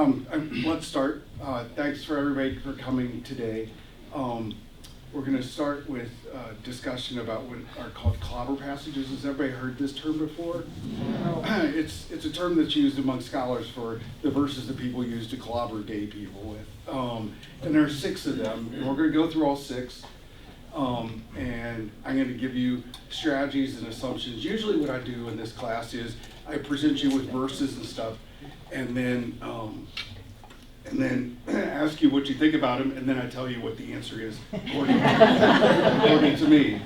Let's start. Thanks for everybody for coming today. We're going to start with discussion about what are called clobber passages. Has everybody heard this term before? No. It's a term that's used among scholars for the verses that people use to clobber gay people with. And there are 6 of them, and we're going to go through all 6. And I'm going to give you strategies and assumptions. Usually what I do in this class is I present you with verses and stuff, and then ask you what you think about them, and then I tell you what the answer is according to me.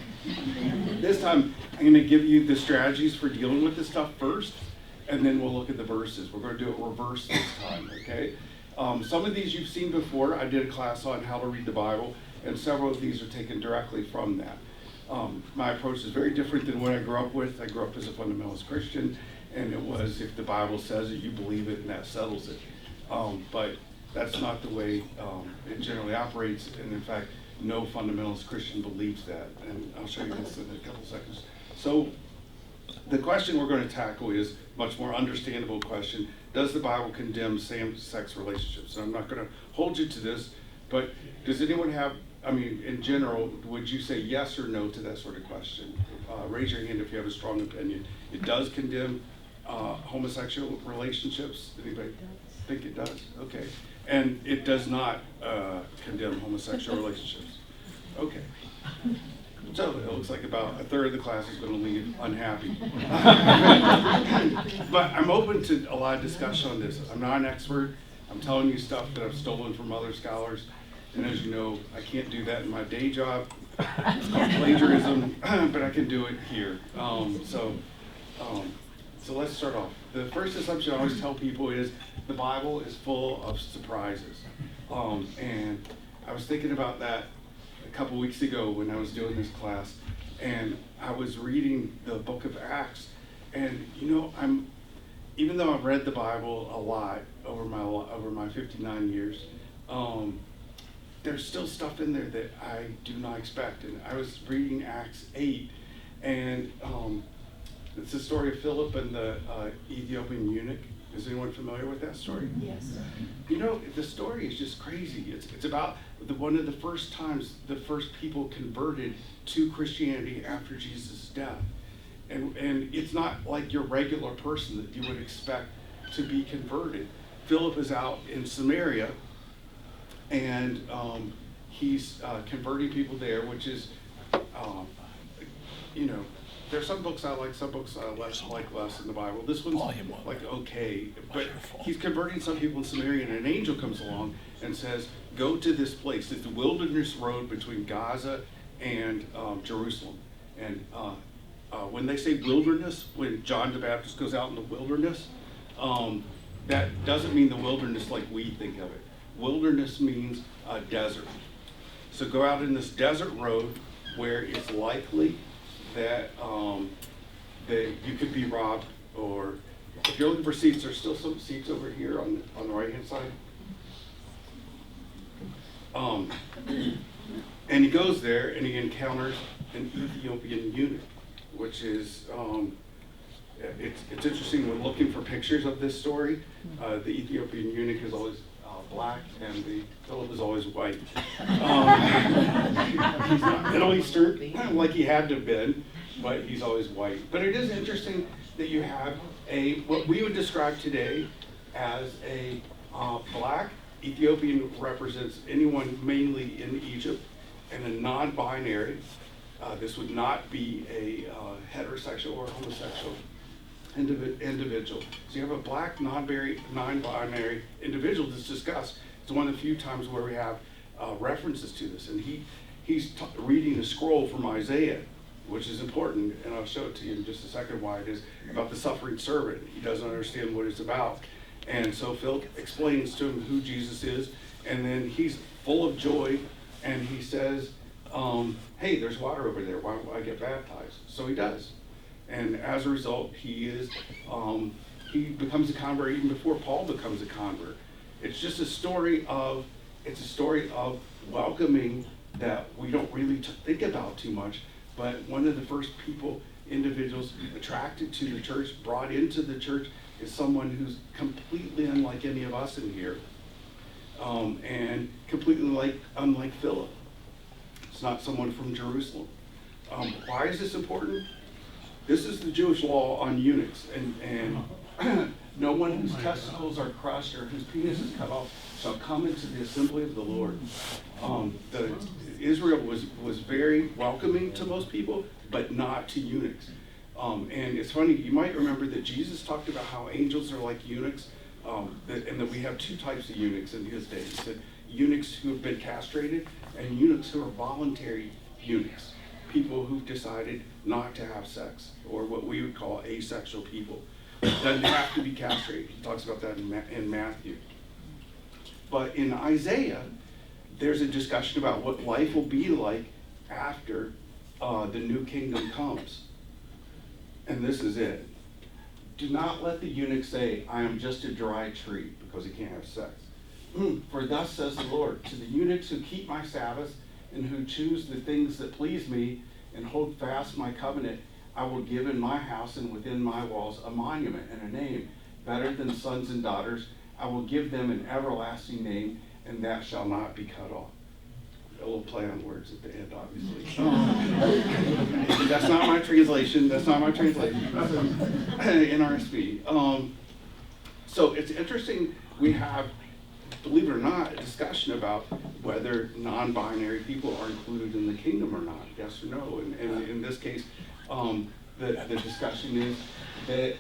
This time, I'm going to give you the strategies for dealing with this stuff first, and then we'll look at the verses. We're going to do it reverse this time, okay? Some of these you've seen before. I did a class on how to read the Bible, and several of these are taken directly from that. My approach is very different than what I grew up with. I grew up as a fundamentalist Christian, and it was if the Bible says it, you believe it, and that settles it. But that's not the way it generally operates, and in fact, no fundamentalist Christian believes that, and I'll show you this in a couple seconds. So the question we're going to tackle is a much more understandable question. Does the Bible condemn same-sex relationships? And I'm not going to hold you to this, but does anyone have, in general, would you say yes or no to that sort of question? Raise your hand if you have a strong opinion. It does condemn homosexual relationships. Anybody think it does? Okay. And it does not condemn homosexual relationships. Okay. So it looks like about a third of the class is going to leave unhappy. But I'm open to a lot of discussion on this. I'm not an expert. I'm telling you stuff that I've stolen from other scholars. And as you know, I can't do that in my day job. It's called plagiarism, but I can do it here. So let's start off. The first assumption I always tell people is the Bible is full of surprises. And I was thinking about that a couple weeks ago when I was doing this class, and I was reading the book of Acts, and even though I've read the Bible a lot over my 59 years, there's still stuff in there that I do not expect. And I was reading Acts 8, and it's the story of Philip and the Ethiopian eunuch. Is anyone familiar with that story? Yes. The story is just crazy. It's about one of the first times the first people converted to Christianity after Jesus' death. And it's not like your regular person that you would expect to be converted. Philip is out in Samaria, and he's converting people there, which is, there's some books I like, some books I like less in the Bible. This one's like okay, but he's converting some people in Samaria, and an angel comes along and says, go to this place. It's the wilderness road between Gaza and Jerusalem. And when they say wilderness, when John the Baptist goes out in the wilderness, that doesn't mean the wilderness like we think of it. Wilderness means a desert. So go out in this desert road where it's likely that you could be robbed, or if you're looking for seats, there's still some seats over here on the right-hand side. And he goes there and he encounters an Ethiopian eunuch, which is, it's interesting when looking for pictures of this story. The Ethiopian eunuch is always black, and Philip is always white. He's not Middle Eastern like he had to have been, but he's always white. But it is interesting that you have what we would describe today as a black Ethiopian represents anyone mainly in Egypt, and a non-binary. This would not be a heterosexual or homosexual individual. So you have a black non-binary individual that's discussed. It's one of the few times where we have references to this, and he's reading a scroll from Isaiah, which is important, and I'll show it to you in just a second why it is, about the suffering servant. He doesn't understand what it's about, and so Phil explains to him who Jesus is, and then he's full of joy, and he says, hey, there's water over there, why don't I get baptized? So he does. And as a result, he becomes a convert even before Paul becomes a convert. It's just a story of welcoming that we don't really think about too much, but one of the first individuals attracted to the church, brought into the church, is someone who's completely unlike any of us in here, and completely unlike Philip. It's not someone from Jerusalem. Why is this important? This is the Jewish law on eunuchs, and no one whose testicles are crushed or whose penis is cut off shall come into the assembly of the Lord. Israel was very welcoming to most people, but not to eunuchs. And it's funny, you might remember that Jesus talked about how angels are like eunuchs, and that we have two types of eunuchs in his day. He said eunuchs who have been castrated and eunuchs who are voluntary eunuchs, people who've decided not to have sex, or what we would call asexual people. Doesn't have to be castrated. He talks about that in Matthew. But in Isaiah, there's a discussion about what life will be like after the new kingdom comes. And this is it. Do not let the eunuch say, I am just a dry tree, because he can't have sex. For thus says the Lord, to the eunuchs who keep my Sabbaths and who choose the things that please me and hold fast my covenant, I will give in my house and within my walls a monument and a name better than sons and daughters. I will give them an everlasting name, and that shall not be cut off. A little play on words at the end, obviously. That's not my translation. That's not my translation. NRSV. So it's interesting. We have, believe it or not, a discussion about whether non-binary people are included in the kingdom or not. Yes or no? And in this case, the discussion is that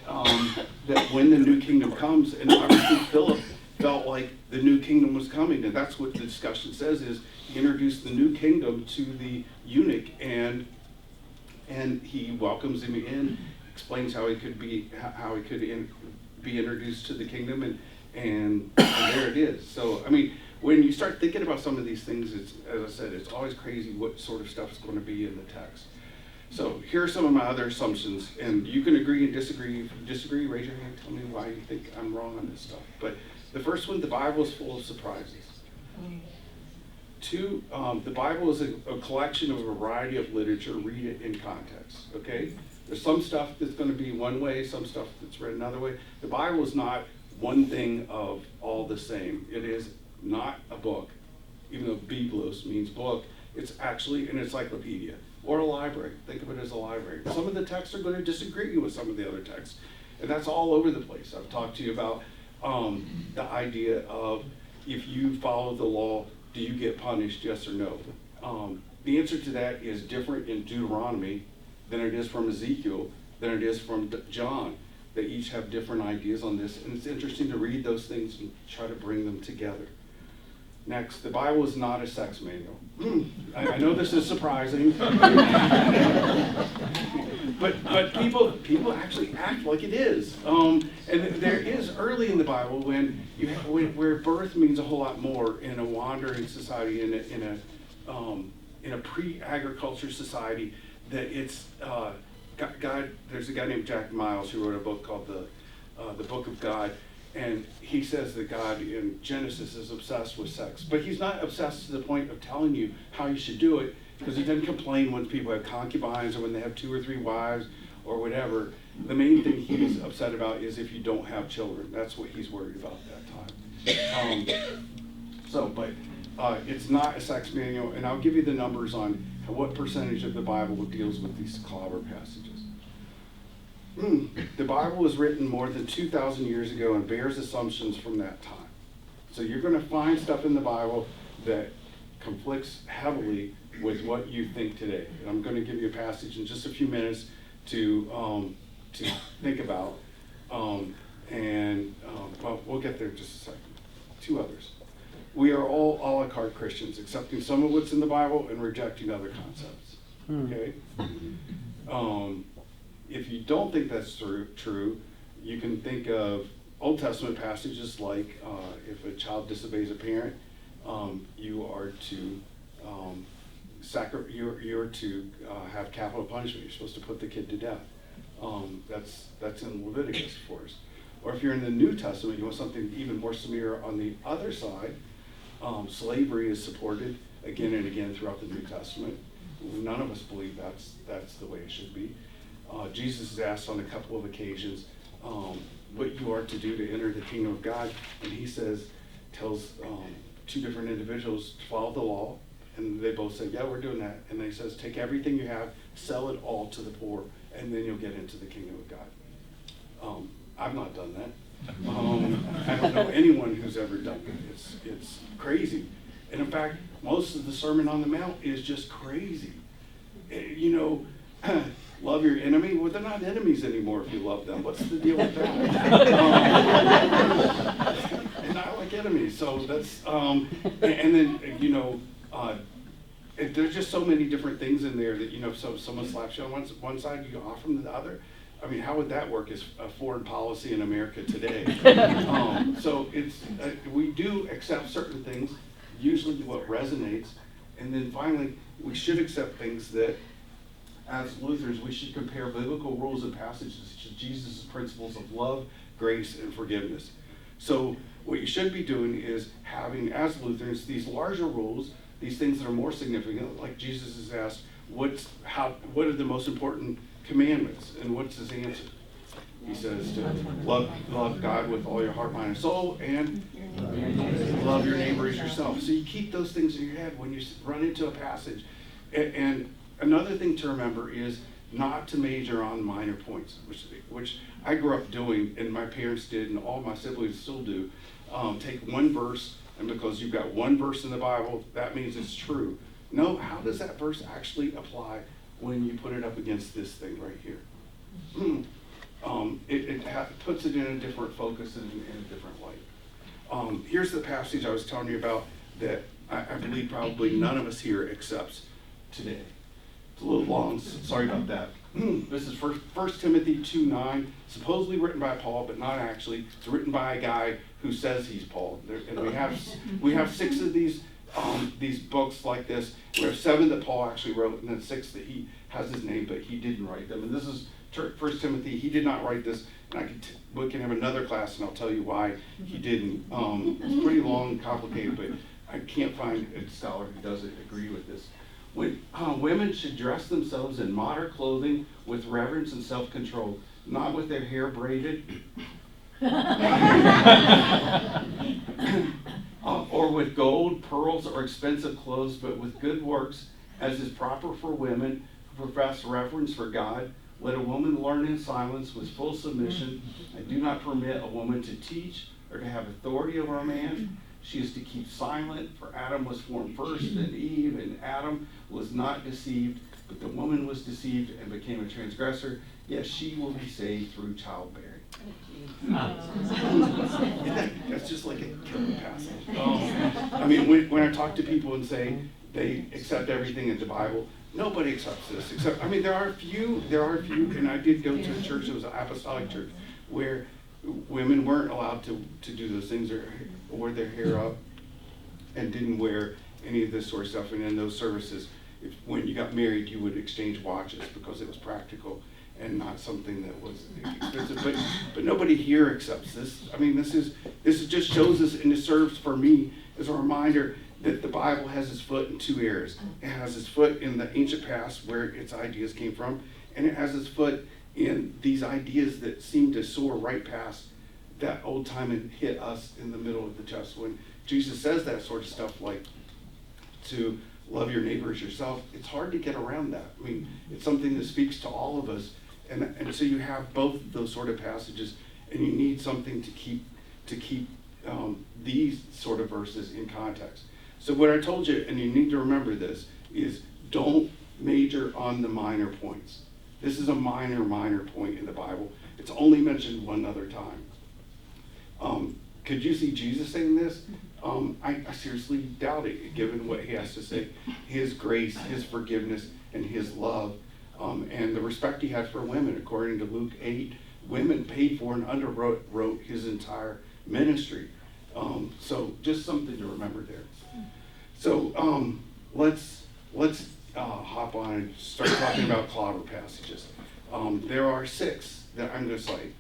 when the new kingdom comes, and obviously Philip felt like the new kingdom was coming, and that's what the discussion says, is he introduced the new kingdom to the eunuch, and he welcomes him in, explains how he could be introduced to the kingdom, and there it is. So I mean, when you start thinking about some of these things, it's, as I said, it's always crazy what sort of stuff is going to be in the text. So here are some of my other assumptions, and you can agree and disagree. If you disagree, raise your hand, tell me why you think I'm wrong on this stuff. But the first one, the Bible is full of surprises. Two, the Bible is a collection of a variety of literature. Read it in context, okay? There's some stuff that's going to be one way, some stuff that's read another way. The Bible is not one thing of all the same. It is not a book, even though Biblos means book. It's actually an encyclopedia or a library. Think of it as a library. Some of the texts are going to disagree with some of the other texts, and that's all over the place. I've talked to you about the idea of, if you follow the law, do you get punished, yes or no? The answer to that is different in Deuteronomy than it is from Ezekiel, than it is from John. They each have different ideas on this, and it's interesting to read those things and try to bring them together. Next, the Bible is not a sex manual. I know this is surprising, but people actually act like it is. And there is early in the Bible where birth means a whole lot more in a wandering society, in a pre-agriculture society, that it's God. There's a guy named Jack Miles who wrote a book called the Book of God. And he says that God in Genesis is obsessed with sex. But he's not obsessed to the point of telling you how you should do it, because he doesn't complain when people have concubines or when they have 2 or 3 wives or whatever. The main thing he's upset about is if you don't have children. That's what he's worried about that time. But it's not a sex manual, and I'll give you the numbers on what percentage of the Bible deals with these Clobber passages. The Bible was written more than 2,000 years ago and bears assumptions from that time. So you're going to find stuff in the Bible that conflicts heavily with what you think today. And I'm going to give you a passage in just a few minutes to think about. Well, we'll get there in just a second. 2 others. We are all a la carte Christians, accepting some of what's in the Bible and rejecting other concepts. Okay? If you don't think that's true, you can think of Old Testament passages like if a child disobeys a parent, you are to have capital punishment. You're supposed to put the kid to death. That's in Leviticus, of course. Or if you're in the New Testament, you want something even more severe on the other side. Slavery is supported again and again throughout the New Testament. None of us believe that's the way it should be. Jesus is asked on a couple of occasions, what you are to do to enter the kingdom of God. And he tells two different individuals to follow the law. And they both say, yeah, we're doing that. And he says, take everything you have, sell it all to the poor, and then you'll get into the kingdom of God. I've not done that. I don't know anyone who's ever done it. It's crazy. And in fact, most of the Sermon on the Mount is just crazy. Love your enemy. Well, they're not enemies anymore if you love them. What's the deal with that? And I like enemies. So that's, and then, there's just so many different things in there that, so if someone slaps you on one side, you offer them the other. I mean, how would that work as a foreign policy in America today? So we do accept certain things, usually what resonates, and then finally, we should accept things that, as Lutherans, we should compare biblical rules and passages to Jesus' principles of love, grace, and forgiveness. So what you should be doing is having, as Lutherans, these larger rules, these things that are more significant, like Jesus is asked, what are the most important commandments? And what's his answer? He says to love God with all your heart, mind, and soul, and love your neighbor as yourself. So you keep those things in your head when you run into a passage. And another thing to remember is not to major on minor points, which I grew up doing, and my parents did, and all my siblings still do. Take one verse, and because you've got one verse in the Bible, that means it's true. No, how does that verse actually apply when you put it up against this thing right here? It puts it in a different focus and in a different light. Here's the passage I was telling you about that I believe probably none of us here accepts today. It's a little long, sorry about that. This is 1 Timothy 2:9, supposedly written by Paul, but not actually. It's written by a guy who says he's Paul. And we have 6 of these books like this. We have 7 that Paul actually wrote, and then 6 that he has his name, but he didn't write them. And this is 1 Timothy. He did not write this, and we can have another class, and I'll tell you why he didn't. It's pretty long and complicated, but I can't find a scholar who doesn't agree with this. Women should dress themselves in modern clothing with reverence and self-control, not with their hair braided or with gold, pearls, or expensive clothes, but with good works, as is proper for women who profess reverence for God. Let a woman learn in silence with full submission. I do not permit a woman to teach or to have authority over a man. She is to keep silent, for Adam was formed first, then Eve, and Adam was not deceived, but the woman was deceived and became a transgressor. Yes, she will be saved through childbearing. That's just like a killer passage. I mean, when I talk to people and say they accept everything in the Bible, nobody accepts this. Except, I mean, there are a few, and I did go to a church that was an apostolic church, where women weren't allowed to do those things or wear their hair up and didn't wear any of this sort of stuff. And in those services, when you got married, you would exchange watches because it was practical and not something that was expensive. But nobody here accepts this. I mean, this just shows us, and it serves for me as a reminder that the Bible has its foot in 2 areas. It has its foot in the ancient past where its ideas came from, and it has its foot in these ideas that seem to soar right past that old time and hit us in the middle of the chest. When Jesus says that sort of stuff, like to love your neighbor as yourself, it's hard to get around that. I mean, it's something that speaks to all of us, and so you have both of those sort of passages, and you need something to keep these sort of verses in context. So what I told you, and you need to remember this, is don't major on the minor points. This is a minor point in the Bible. It's only mentioned one other time. Could you see Jesus saying this? I seriously doubt it, given what he has to say. His grace, his forgiveness, and his love, and the respect he had for women. According to Luke 8, women paid for and underwrote his entire ministry. So just something to remember there. So let's hop on and start talking about Clobber passages. There are 6 that I'm going to cite.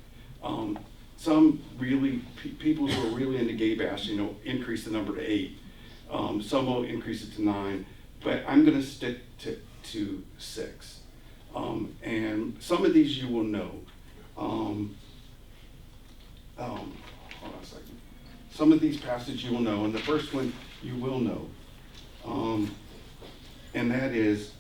Some really, people who are really into gay bashing, increase the number to 8. Some will increase it to 9, but I'm going to stick to 6. And some of these you will know. hold on a second. Some of these passages you will know, and the first one you will know. And that is,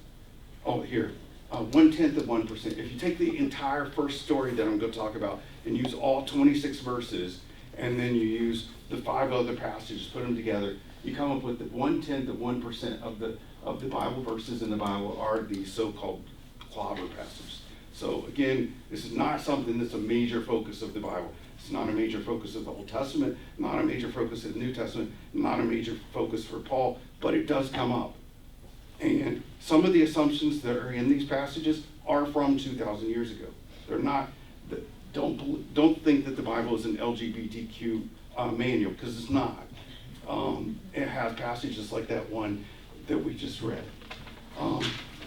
here, 1/10 of 1%. If you take the entire first story that I'm going to talk about and use all 26 verses, and then you use the 5 other passages, put them together, you come up with the 1/10 of 1% of the Bible verses in the Bible are these so-called Clobber passages. So again, this is not something that's a major focus of the Bible. It's not a major focus of the Old Testament, not a major focus of the New Testament, not a major focus for Paul, but it does come up. And some of the assumptions that are in these passages are from 2,000 years ago. They're not, don't think that the Bible is an LGBTQ manual, because it's not. It has passages like that one that we just read.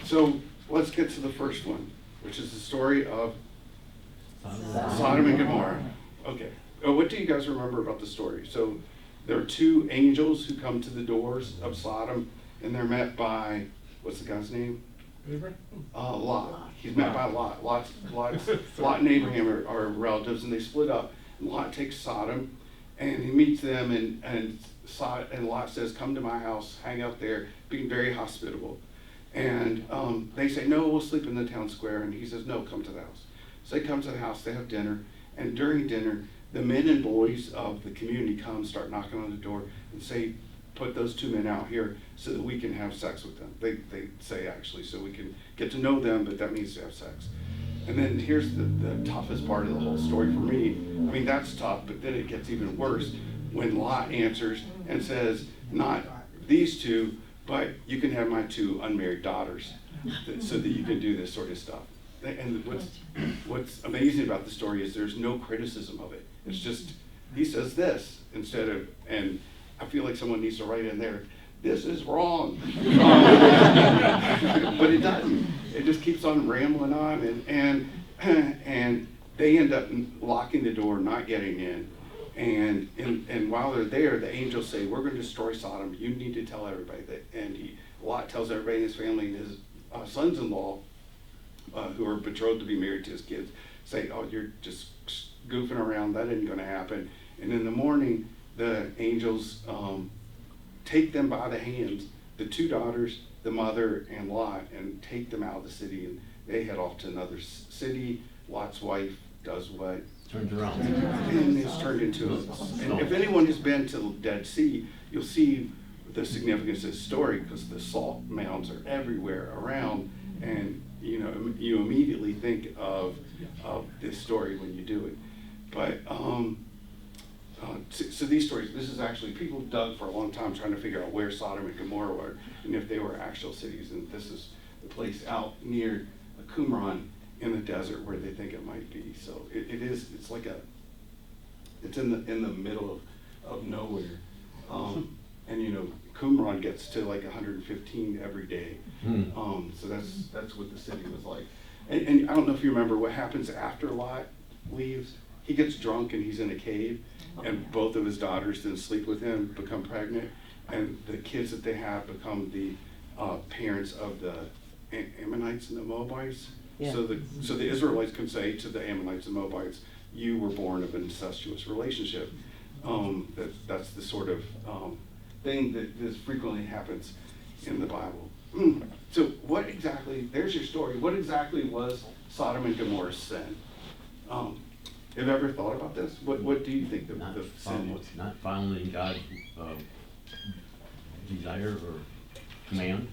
So let's get to the first one, which is the story of Sodom and Gomorrah. Okay. What do you guys remember about the story? So there are 2 angels who come to the doors of Sodom, and they're met by, what's the guy's name? Lot. He's met by Lot. Lot and Abraham are relatives, and they split up. And Lot takes Sodom, and he meets them, and Lot says, "Come to my house, hang out there," being very hospitable. And they say, "No, we'll sleep in the town square." And he says, "No, come to the house." So they come to the house, they have dinner, and during dinner, the men and boys of the community come, start knocking on the door, and say, "Put those 2 men out here so that we can have sex with them." They say, actually, so we can get to know them, but that means to have sex. And then here's the toughest part of the whole story for me. I mean, that's tough, but then it gets even worse when Lot answers and says, "Not these 2, but you can have my 2 unmarried daughters so that you can do this sort of stuff." And what's amazing about the story is there's no criticism of it. It's just, he says this instead of, and I feel like someone needs to write in there, "This is wrong." But it doesn't. It just keeps on rambling on, and they end up locking the door, not getting in. And while they're there, the angels say, "We're going to destroy Sodom. You need to tell everybody that." And Lot tells everybody in his family, and his sons-in-law, who are betrothed to be married to his kids, say, "Oh, you're just goofing around. That isn't going to happen." And in the morning, the angels take them by the hands, the 2 daughters, the mother, and Lot, and take them out of the city. And they head off to another city. Lot's wife does what? Turns around. And it's turned into and if anyone has been to the Dead Sea, you'll see the significance of this story, because the salt mounds are everywhere around, and you immediately think of this story when you do it. But so these stories, this is actually, people dug for a long time trying to figure out where Sodom and Gomorrah were, and if they were actual cities. And this is the place out near Qumran in the desert where they think it might be. So it's like it's in the middle of nowhere. And Qumran gets to like 115 every day. So that's what the city was like. And I don't know if you remember what happens after Lot leaves. He gets drunk and he's in a cave, and both of his daughters then sleep with him, become pregnant, and the kids that they have become the parents of the Ammonites and the Moabites. Yeah. So the Israelites can say to the Ammonites and Moabites, "You were born of an incestuous relationship." That's the sort of thing that frequently happens in the Bible. So what exactly, there's your story, what exactly was Sodom and Gomorrah's sin? Have you ever thought about this? What do you think the sin was? Not following God's desire or command?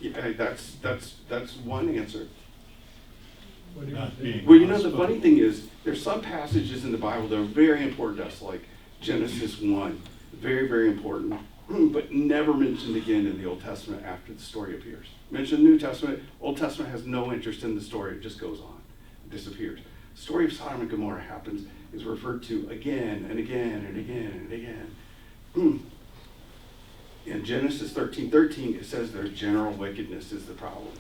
Yeah, that's one answer. Well, the funny thing is, there's some passages in the Bible that are very important to us, like Genesis 1, very, very important, but never mentioned again in the Old Testament after the story appears. Mentioned in the New Testament, Old Testament has no interest in the story, it just goes on, it disappears. The story of Sodom and Gomorrah happens, is referred to again and again and again and again. In Genesis 13:13, it says their general wickedness is the problem,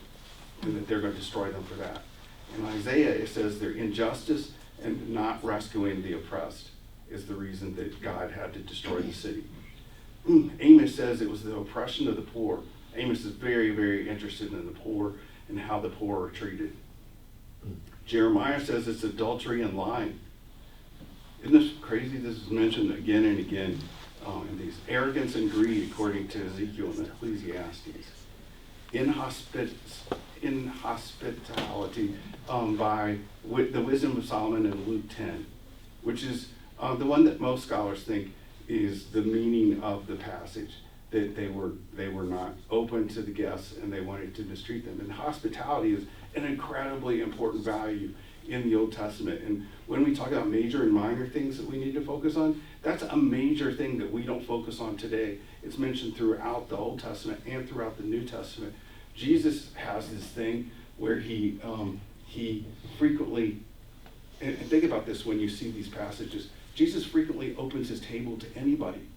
and that they're going to destroy them for that. In Isaiah, it says their injustice and not rescuing the oppressed is the reason that God had to destroy the city. Amos says it was the oppression of the poor. Amos is very, very interested in the poor and how the poor are treated. Jeremiah says it's adultery and lying. Isn't this crazy? This is mentioned again and again in these arrogance and greed, according to Ezekiel and Ecclesiastes. Inhospitality by the wisdom of Solomon in Luke 10, which is the one that most scholars think is the meaning of the passage, that they were not open to the guests and they wanted to mistreat them. And hospitality is an incredibly important value in the Old Testament. And when we talk about major and minor things that we need to focus on, that's a major thing that we don't focus on today. It's mentioned throughout the Old Testament and throughout the New Testament. Jesus has this thing where he frequently, and think about this when you see these passages, Jesus frequently opens his table to anybody.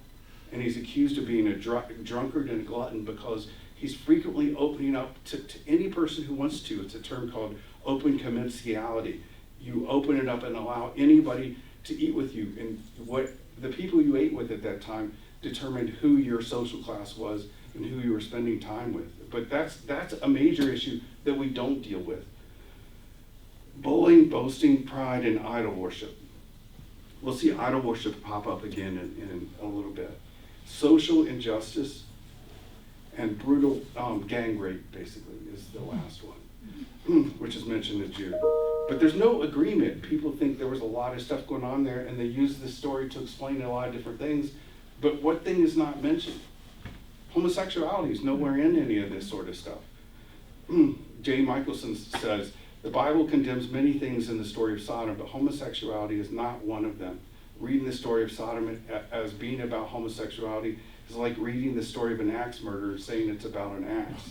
And he's accused of being a drunkard and a glutton because he's frequently opening up to any person who wants to. It's a term called open commensaliality. You open it up and allow anybody to eat with you. And what the people you ate with at that time determined who your social class was and who you were spending time with. But that's a major issue that we don't deal with. Bullying, boasting, pride, and idol worship. We'll see idol worship pop up again in a little bit. Social injustice and brutal gang rape, basically, is the last one, which is mentioned in Jude. But there's no agreement. People think there was a lot of stuff going on there, and they use this story to explain a lot of different things. But what thing is not mentioned? Homosexuality is nowhere in any of this sort of stuff. J. Michelson says, the Bible condemns many things in the story of Sodom, but homosexuality is not one of them. Reading the story of Sodom as being about homosexuality is like reading the story of an axe murderer and saying it's about an axe.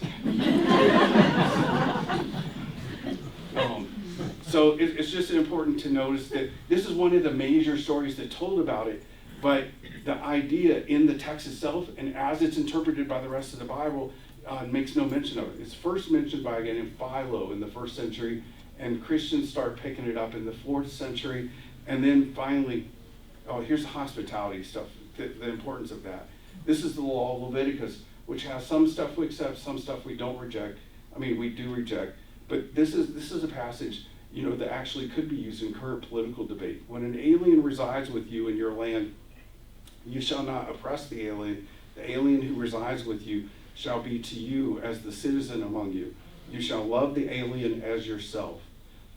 So it's just important to notice that this is one of the major stories that told about it, but the idea in the text itself and as it's interpreted by the rest of the Bible makes no mention of it. It's first mentioned by a guy named Philo in the 1st century, and Christians start picking it up in the 4th century, and then finally, here's the hospitality stuff, the importance of that. This is the law of Leviticus, which has some stuff we accept, some stuff we don't reject. I mean, we do reject, but this is a passage, that actually could be used in current political debate. When an alien resides with you in your land, you shall not oppress the alien. The alien who resides with you shall be to you as the citizen among you. You shall love the alien as yourself,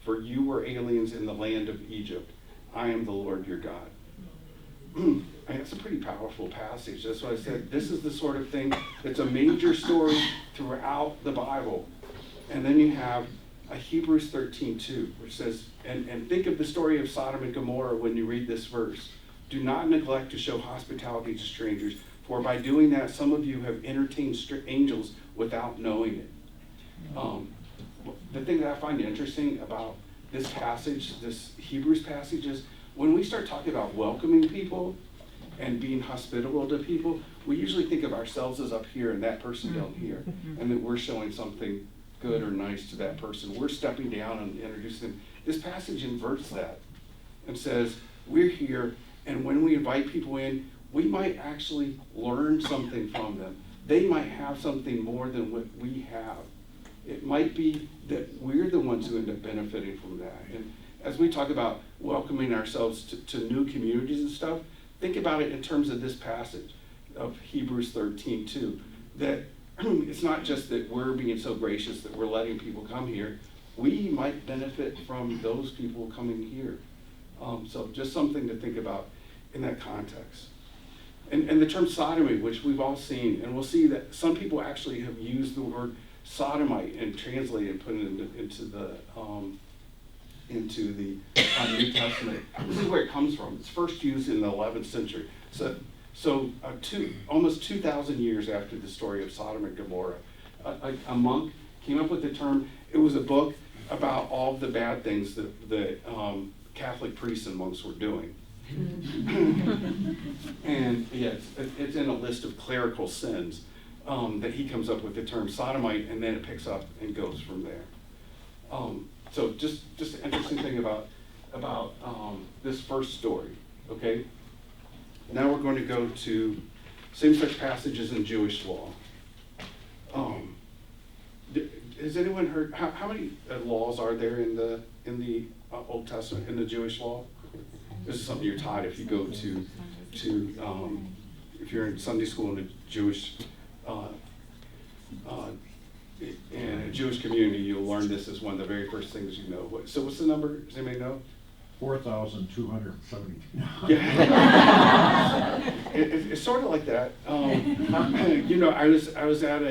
for you were aliens in the land of Egypt. I am the Lord your God. It's a pretty powerful passage. That's why I said this is the sort of thing that's a major story throughout the Bible. And then you have a Hebrews 13:2, which says, and think of the story of Sodom and Gomorrah when you read this verse. Do not neglect to show hospitality to strangers, for by doing that, some of you have entertained angels without knowing it. The thing that I find interesting about this passage, this Hebrews passage, is when we start talking about welcoming people and being hospitable to people, we usually think of ourselves as up here and that person down here, and that we're showing something good or nice to that person. We're stepping down and introducing them. This passage inverts that and says, we're here, and when we invite people in, we might actually learn something from them. They might have something more than what we have. It might be that we're the ones who end up benefiting from that. And as we talk about welcoming ourselves to new communities and stuff, think about it in terms of this passage of Hebrews 13:2, that it's not just that we're being so gracious that we're letting people come here. We might benefit from those people coming here. So just something to think about in that context. And the term sodomy, which we've all seen, and we'll see that some people actually have used the word sodomite and translated and put it into the New Testament. This is where it comes from. It's first used in the 11th century. So almost 2,000 years after the story of Sodom and Gomorrah, a monk came up with the term. It was a book about all the bad things that Catholic priests and monks were doing. And yeah, it's in a list of clerical sins that he comes up with the term sodomite, and then it picks up and goes from there. So just an interesting thing about this first story, okay? Now we're going to go to same-sex passages in Jewish law. Has anyone heard, how many laws are there in the Old Testament, in the Jewish law? this is something you're taught if you go to if you're in Sunday school in a Jewish in a Jewish community, you'll learn this as one of the very first things you know. So what's the number? Does anybody know? 4,272. Yeah. It's sort of like that. You know, I was at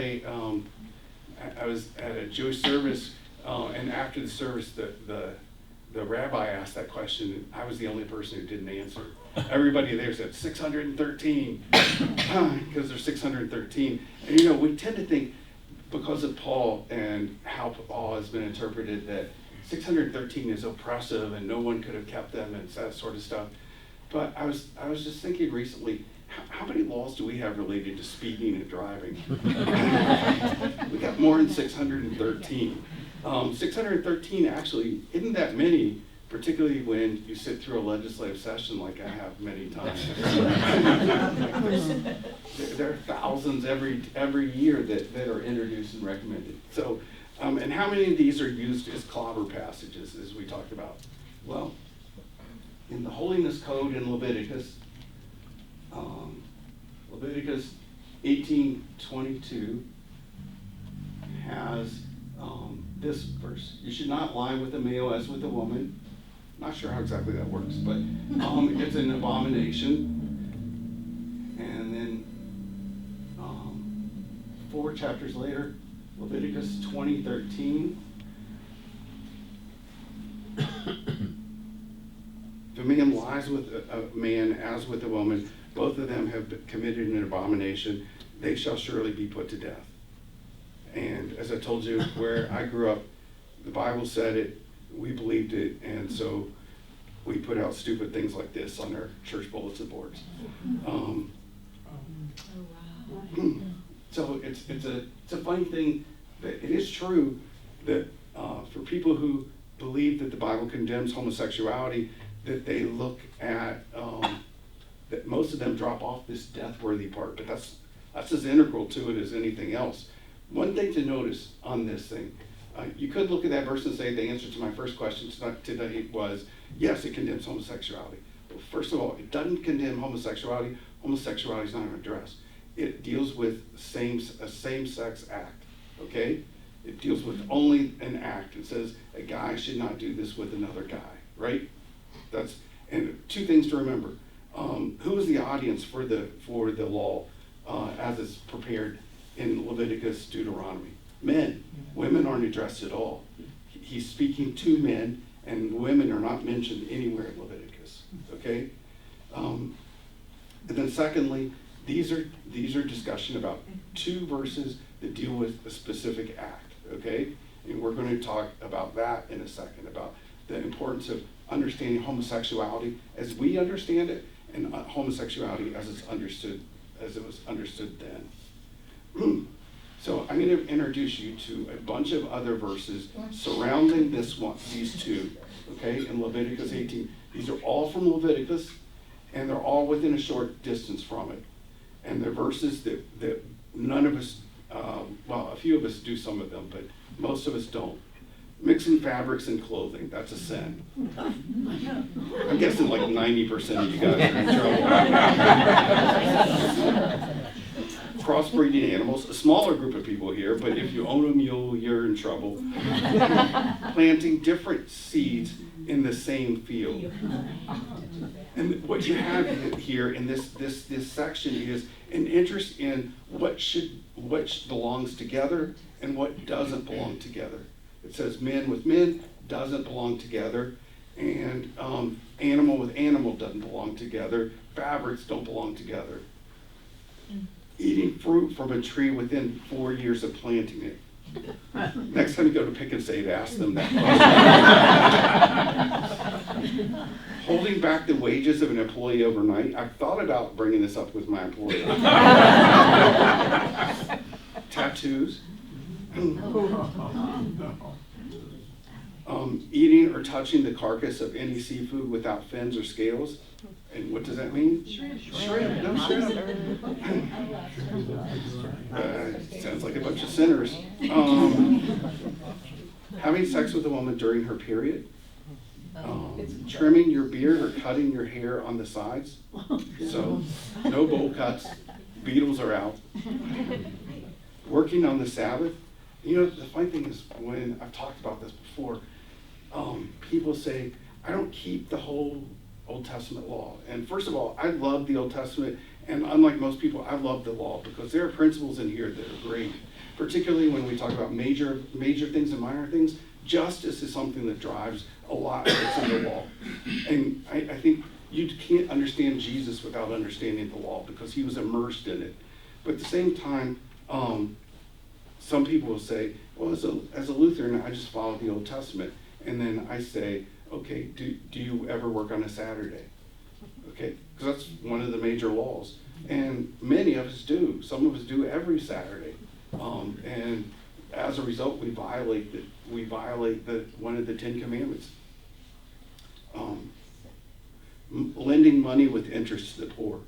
a Jewish service, and after the service, the rabbi asked that question, and I was the only person who didn't answer. Everybody there said 613, because there's 613. And you know, we tend to think, because of Paul and how Paul has been interpreted, that 613 is oppressive and no one could have kept them and that sort of stuff. But I was just thinking recently, how many laws do we have related to speeding and driving? We got more than 613. 613 actually isn't that many, particularly when you sit through a legislative session like I have many times. There are thousands every year that are introduced and recommended. So, and how many of these are used as clobber passages, as we talked about? Well, in the Holiness Code in Leviticus 18:22 has this verse: "You should not lie with a male as with a woman." Not sure how exactly that works, but it's an abomination. And then 4 chapters later, Leviticus 20:13. If a man lies with a man as with a woman, both of them have committed an abomination. They shall surely be put to death. And as I told you, where I grew up, the Bible said it, we believed it, and so we put out stupid things like this on our church bulletin boards. So it's a funny thing that it is true that for people who believe that the Bible condemns homosexuality, that they look at that most of them drop off this death-worthy part, but that's as integral to it as anything else. One thing to notice on this thing, you could look at that verse and say the answer to my first question today was, yes, it condemns homosexuality. But first of all, it doesn't condemn homosexuality. Homosexuality is not addressed. It deals with a same-sex act, okay? It deals with only an act. It says a guy should not do this with another guy, right? And 2 things to remember. Who is the audience for the law as it's prepared in Leviticus, Deuteronomy? Men. Women aren't addressed at all. He's speaking to men, and women are not mentioned anywhere in Leviticus. Okay. And then secondly, these are discussion about 2 verses that deal with a specific act. Okay, and we're going to talk about that in a second, about the importance of understanding homosexuality as we understand it, and homosexuality as it was understood then. So I'm going to introduce you to a bunch of other verses surrounding these 2, okay, in Leviticus 18. These are all from Leviticus, and they're all within a short distance from it. And they're verses that none of us, well, a few of us do some of them, but most of us don't. Mixing fabrics and clothing, that's a sin. I'm guessing like 90% of you guys are in trouble. Crossbreeding animals, a smaller group of people here, but if you own a mule, you're in trouble. Planting different seeds in the same field. And what you have here in this section is an interest in what belongs together and what doesn't belong together. It says men with men doesn't belong together, and animal with animal doesn't belong together. Fabrics don't belong together. Eating fruit from a tree within 4 years of planting it. Next time you go to Pick and Save, ask them that question. Holding back the wages of an employee overnight. I've thought about bringing this up with my employer. Tattoos. Eating or touching the carcass of any seafood without fins or scales. And what does that mean? Shrimp. No shrimp. Sounds like a bunch of sinners. Having sex with a woman during her period. trimming your beard or cutting your hair on the sides. So no bowl cuts, Beatles are out. Working on the Sabbath. You know, the funny thing is, when I've talked about this before, people say, I don't keep the whole Old Testament law. And first of all, I love the Old Testament, and unlike most people, I love the law because there are principles in here that are great. Particularly when we talk about major things and minor things, justice is something that drives a lot that's in the law. And I think you can't understand Jesus without understanding the law because he was immersed in it. But at the same time, some people will say, well, as a Lutheran, I just follow the Old Testament. And then I say, okay, do you ever work on a Saturday? Okay, because that's one of the major laws. And many of us do. Some of us do every Saturday. And as a result, we violate one of the 10 Commandments. Lending money with interest to the poor.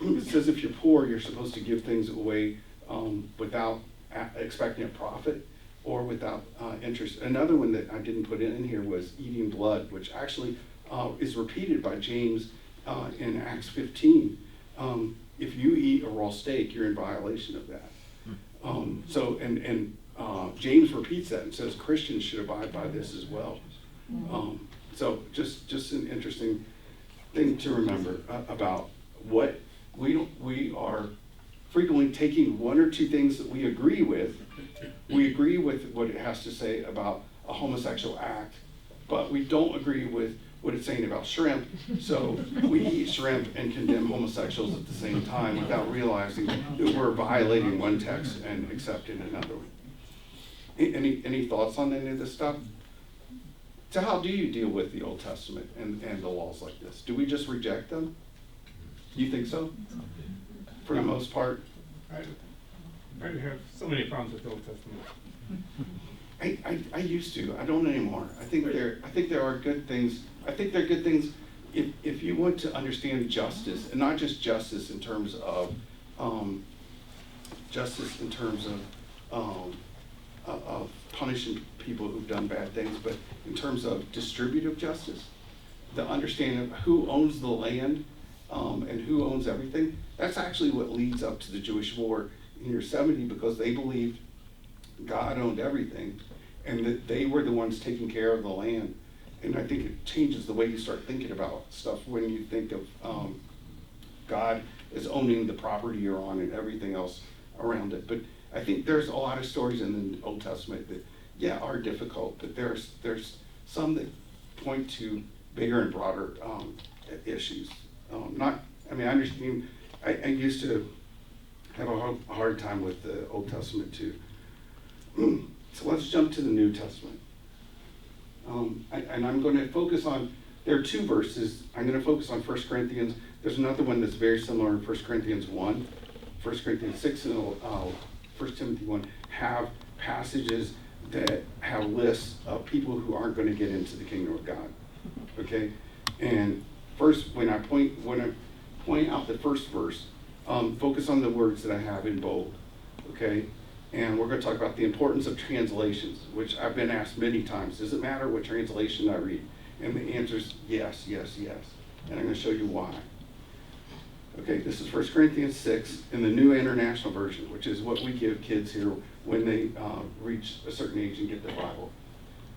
It says if you're poor, you're supposed to give things away without expecting a profit or without interest. Another one that I didn't put in here was eating blood, which actually is repeated by James in Acts 15. If you eat a raw steak, you're in violation of that. James repeats that and says Christians should abide by this as well. So just an interesting thing to remember about what we are frequently taking one or two things that we agree with. We agree with what it has to say about a homosexual act, but we don't agree with what it's saying about shrimp. So we eat shrimp and condemn homosexuals at the same time without realizing that we're violating one text and accepting another one. Any thoughts on any of this stuff? So how do you deal with the Old Testament and the laws like this? Do we just reject them? Do you think so? For the most part? I have so many problems with the Old Testament. I used to. I don't anymore. I think there are good things. I think they're good things if you want to understand justice, and not just justice in terms of punishing people who've done bad things, but in terms of distributive justice, the understanding of who owns the land and who owns everything. That's actually what leads up to the Jewish war in year 70, because they believed God owned everything and that they were the ones taking care of the land. And I think it changes the way you start thinking about stuff when you think of God as owning the property you're on and everything else around it. But I think there's a lot of stories in the Old Testament that, yeah, are difficult, but there's some that point to bigger and broader issues. I understand, I used to have a hard time with the Old Testament too. So let's jump to the New Testament. And I'm going to focus on, there are two verses. I'm going to focus on 1 Corinthians. There's another one that's very similar in 1 Corinthians 1. 1 Corinthians 6 and 1 Timothy 1 have passages that have lists of people who aren't going to get into the kingdom of God. Okay? And first, when I point out the first verse, focus on the words that I have in bold. Okay? And we're going to talk about the importance of translations, which I've been asked many times. Does it matter what translation I read? And the answer is yes, yes, yes. And I'm going to show you why. Okay, this is 1 Corinthians 6 in the New International Version, which is what we give kids here when they reach a certain age and get their Bible.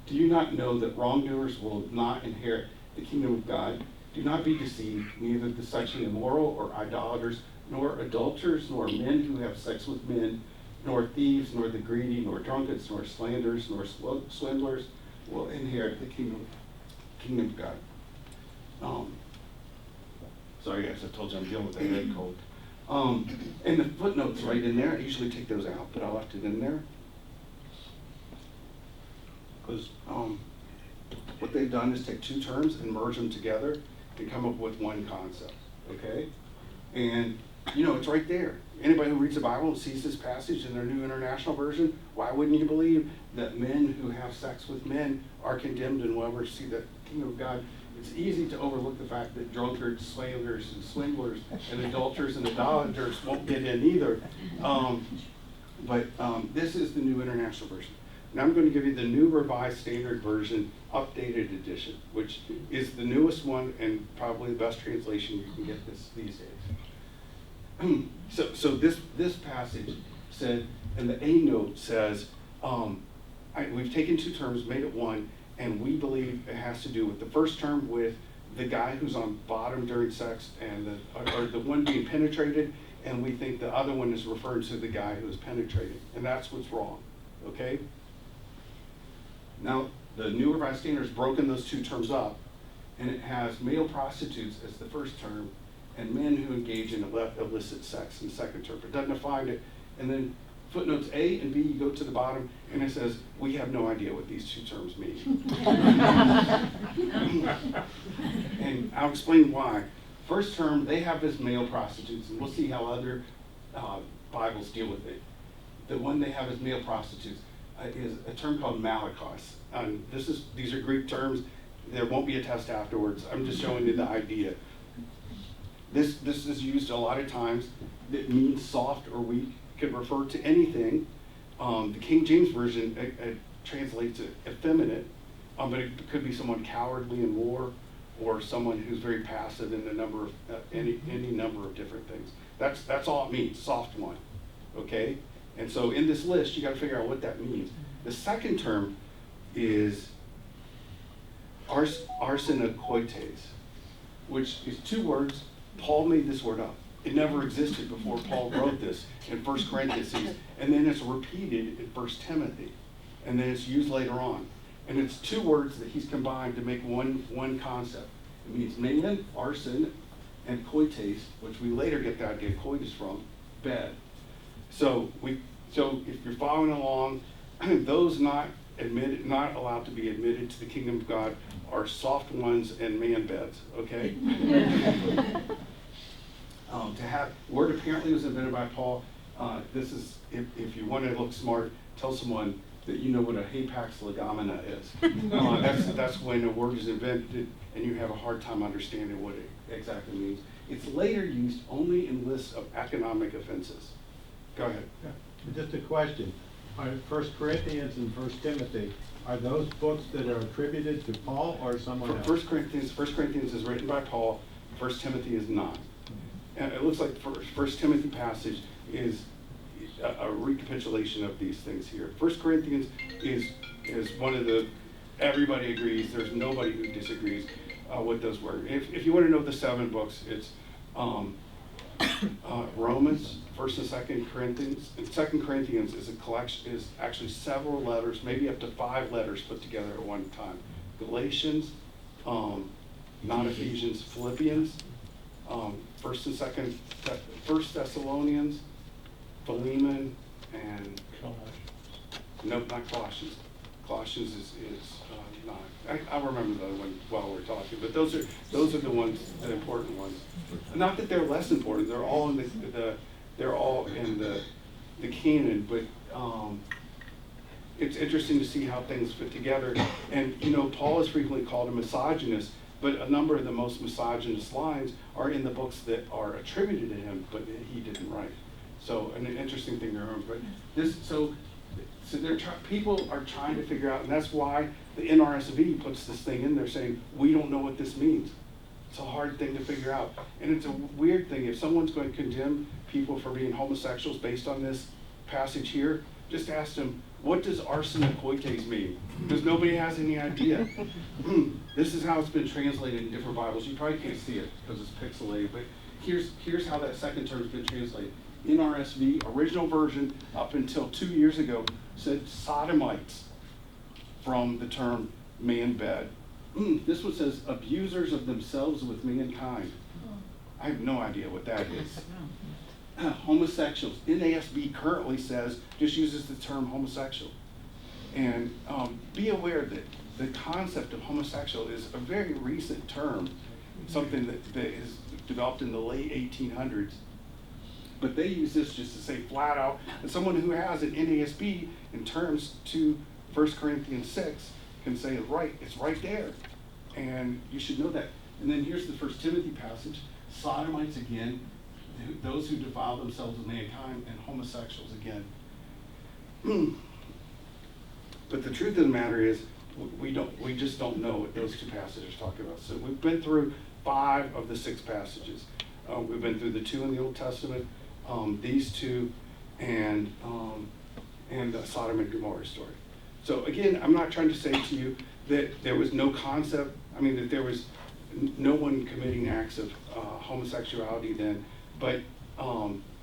Do you not know that wrongdoers will not inherit the kingdom of God? Do not be deceived, neither the sexually immoral or idolaters, nor adulterers, nor men who have sex with men, nor thieves, nor the greedy, nor drunkards, nor slanderers, nor swindlers will inherit the kingdom of God. Sorry guys, I told you I'm dealing with a head cold. And the footnotes right in there, I usually take those out, but I left it in there. Because what they've done is take two terms and merge them together and come up with one concept, okay? And you know, it's right there. Anybody who reads the Bible and sees this passage in their New International Version, why wouldn't you believe that men who have sex with men are condemned and will ever see the kingdom of God? It's easy to overlook the fact that drunkards, slanderers, and swindlers, and adulterers and idolaters won't get in either. But this is the New International Version. And I'm going to give you the New Revised Standard Version, updated edition, which is the newest one and probably the best translation you can get these days. So this passage said, and the A note says, we've taken two terms, made it one, and we believe it has to do with the first term with the guy who's on bottom during sex and or the one being penetrated, and we think the other one is referring to the guy who is penetrated, and that's what's wrong, okay? Now, the New Revised Standard has broken those two terms up, and it has male prostitutes as the first term, and men who engage in illicit sex in the second term. It doesn't define it, and then footnotes A and B, you go to the bottom, and it says, we have no idea what these two terms mean. And I'll explain why. First term, they have as male prostitutes, and we'll see how other Bibles deal with it. The one they have as male prostitutes is a term called malakos. These are Greek terms. There won't be a test afterwards. I'm just showing you the idea. This is used a lot of times. It means soft or weak. It could refer to anything. The King James Version translates it effeminate, but it could be someone cowardly in war, or someone who's very passive in any number of different things. That's all it means, soft one, okay? And so in this list, you got to figure out what that means. The second term is arsenokoites, which is two words. Paul made this word up. It never existed before Paul wrote this in 1 Corinthians, and then it's repeated in 1 Timothy, and then it's used later on. And it's two words that he's combined to make one concept. It means man, arson, and koites, which we later get the idea coitus from, bed. So if you're following along, those not allowed to be admitted to the kingdom of God are soft ones and man beds, okay? Word apparently was invented by Paul. This is, if you want to look smart, tell someone that you know what a hapax legomena is. That's when a word is invented and you have a hard time understanding what it exactly means. It's later used only in lists of economic offenses. Go ahead. Yeah. Just a question. 1 Corinthians and 1 Timothy, are those books that are attributed to Paul or someone else? 1 Corinthians is written by Paul, 1 Timothy is not. And it looks like the 1 Timothy passage is a recapitulation of these things here. 1 Corinthians is one of the, everybody agrees, there's nobody who disagrees with those words. If you want to know the 7 books, it's Romans, 1st and 2nd Corinthians. And 2nd Corinthians is a collection, is actually several letters, maybe up to 5 letters put together at one time. Galatians, non-Ephesians, Philippians, 1st and 2nd, 1 Thessalonians, Philemon, and nope, not Colossians. Colossians is not. I'll remember the other one while we're talking, but those are the ones, the important ones. Not that they're less important. They're all in the canon, but it's interesting to see how things fit together. And you know, Paul is frequently called a misogynist, but a number of the most misogynist lines are in the books that are attributed to him, but he didn't write. So an interesting thing to remember. But people are trying to figure out, and that's why the NRSV puts this thing in there saying, we don't know what this means. It's a hard thing to figure out. And it's a weird thing. If someone's going to condemn people for being homosexuals based on this passage here, just ask them, what does arsenokoites mean? Because nobody has any idea. This is how it's been translated in different Bibles. You probably can't see it because it's pixelated, but here's how that second term has been translated. NRSV, original version, up until 2 years ago, said sodomites from the term man bed. This one says abusers of themselves with mankind. I have no idea what that is. Homosexuals. NASB currently just uses the term homosexual. And be aware that the concept of homosexual is a very recent term, something that is developed in the late 1800s. But they use this just to say flat out, and someone who has an NASB in terms to 1 Corinthians 6 can say, it's right there. And you should know that. And then here's the 1 Timothy passage, sodomites again, those who defile themselves with mankind, and homosexuals again. But the truth of the matter is, we just don't know what those two passages talk about. So we've been through 5 of the 6 passages. We've been through the 2 in the Old Testament, these 2, and the Sodom and Gomorrah story. So again, I'm not trying to say to you that there was no concept, that there was no one committing acts of homosexuality then, but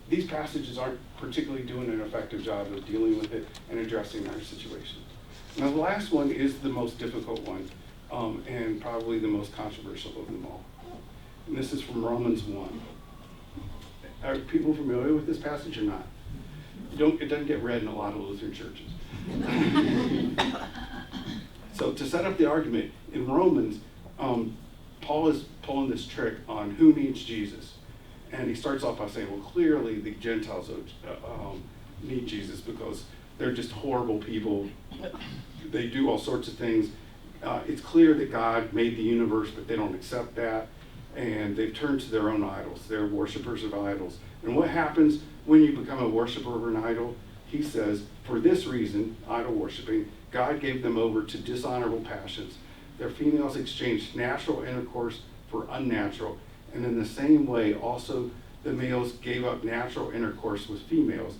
these passages aren't particularly doing an effective job of dealing with it and addressing our situation. Now the last one is the most difficult one, and probably the most controversial of them all. And this is from Romans 1. Are people familiar with this passage or not? It doesn't get read in a lot of Lutheran churches. So to set up the argument, in Romans, Paul is pulling this trick on who needs Jesus. And he starts off by saying, well, clearly the Gentiles need Jesus because they're just horrible people. They do all sorts of things. It's clear that God made the universe, but they don't accept that. And they've turned to their own idols. They're worshipers of idols. And what happens when you become a worshiper of an idol? He says, for this reason, idol worshiping, God gave them over to dishonorable passions. Their females exchanged natural intercourse for unnatural. And in the same way, also the males gave up natural intercourse with females,